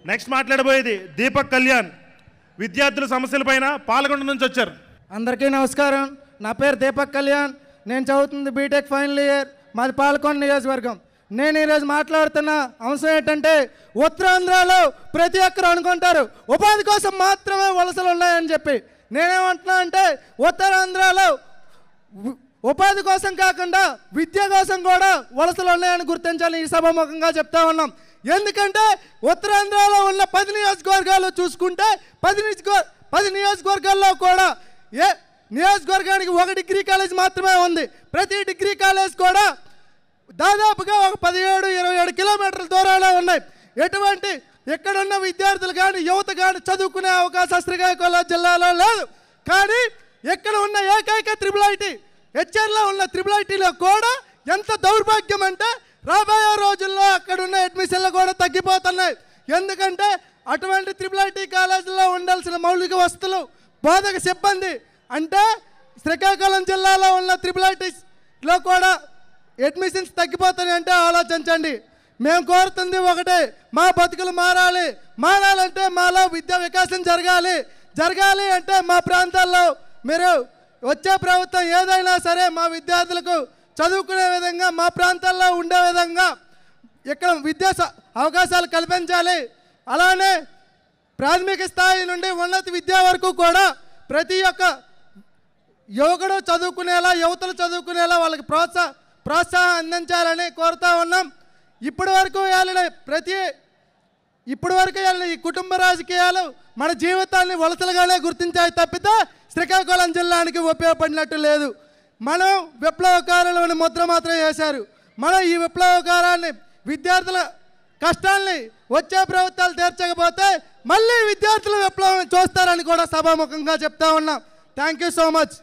Next మాట్లాడబోయేది Deepak Kalyan, విద్యార్థుల సమస్యలపైన పాల్గొండ నుంచి వచ్చారు. అందరికీ నమస్కారం. నా పేరు దీపక్ కళ్యాణ్. నేను చదువుతుంది బీటెక్ ఫైనల్ ఇయర్. మాది పాలకొండ నియోజకవర్గం. నేను ఈరోజు మాట్లాడుతున్న అంశం ఏంటంటే, ఉత్తరాంధ్రలో ప్రతి ఒక్కరు అనుకుంటారు ఉపాధి కోసం మాత్రమే వలసలు ఉన్నాయని చెప్పి. నేనేమంటున్నా అంటే, ఉత్తరాంధ్రలో ఉపాధి కోసం కాకుండా విద్య కోసం కూడా వలసలు ఉన్నాయని గుర్తించాలి. ఈ సభాముఖంగా చెప్తా ఉన్నాం. ఎందుకంటే ఉత్తరాంధ్రలో ఉన్న 10 నియోజకవర్గాలు చూసుకుంటే 10 నియోజకవర్గాల్లో కూడా నియోజకవర్గానికి 1 డిగ్రీ కాలేజ్ మాత్రమే ఉంది. ప్రతి డిగ్రీ కాలేజ్ కూడా దాదాపుగా ఒక 17-27 కిలోమీటర్ల దూరంలో ఉన్నాయి. ఎటువంటి ఎక్కడున్న విద్యార్థులు కానీ యువత కానీ చదువుకునే అవకాశం శ్రీకాకుళం జిల్లాలో లేదు. కానీ ఎక్కడ ఉన్న ఏకైక IIIT హెచ్ఆర్లో ఉన్న IIITలో కూడా ఎంత దౌర్భాగ్యం అంటే, రాబోయే రోజుల్లో అక్కడున్న అడ్మిషన్లు కూడా తగ్గిపోతున్నాయి. ఎందుకంటే అటువంటి IIIT కాలేజీలో ఉండాల్సిన మౌలిక వసతులు, బోధక సిబ్బంది అంటే శ్రీకాకుళం జిల్లాలో ఉన్న IIITలో కూడా అడ్మిషన్స్ తగ్గిపోతున్నాయి అంటే ఆలోచించండి. మేము కోరుతుంది ఒకటే, మా బతుకులు మారాలి. మారాలంటే మాలో విద్యా వికాసం జరగాలి అంటే మా ప్రాంతాల్లో మీరు వచ్చే ప్రభుత్వం ఏదైనా సరే మా విద్యార్థులకు చదువుకునే విధంగా, మా ప్రాంతాల్లో ఉండే విధంగా ఇక్కడ విద్యా అవకాశాలు కల్పించాలి. అలానే ప్రాథమిక స్థాయి నుండి ఉన్నత విద్య వరకు కూడా ప్రతి ఒక్క యువకుడు చదువుకునేలా, యువతలు చదువుకునేలా వాళ్ళకి ప్రోత్సాహం అందించాలని కోరుతా ఉన్నాం. ఇప్పటి వరకు వెళ్ళిన ఈ కుటుంబ రాజకీయాలు మన జీవితాన్ని వలసలుగానే గుర్తించాయి తప్పితే శ్రీకాకుళం జిల్లానికి ఉపయోగపడినట్టు లేదు. మనం విప్లవకారులను ముద్ర మాత్రం వేశారు. మనం ఈ విప్లవకారాన్ని, విద్యార్థుల కష్టాల్ని వచ్చే ప్రభుత్వాలు తీర్చకపోతే మళ్ళీ విద్యార్థుల విప్లవం చూస్తారని కూడా సభాముఖంగా చెప్తా ఉన్నాం. Thank you so much.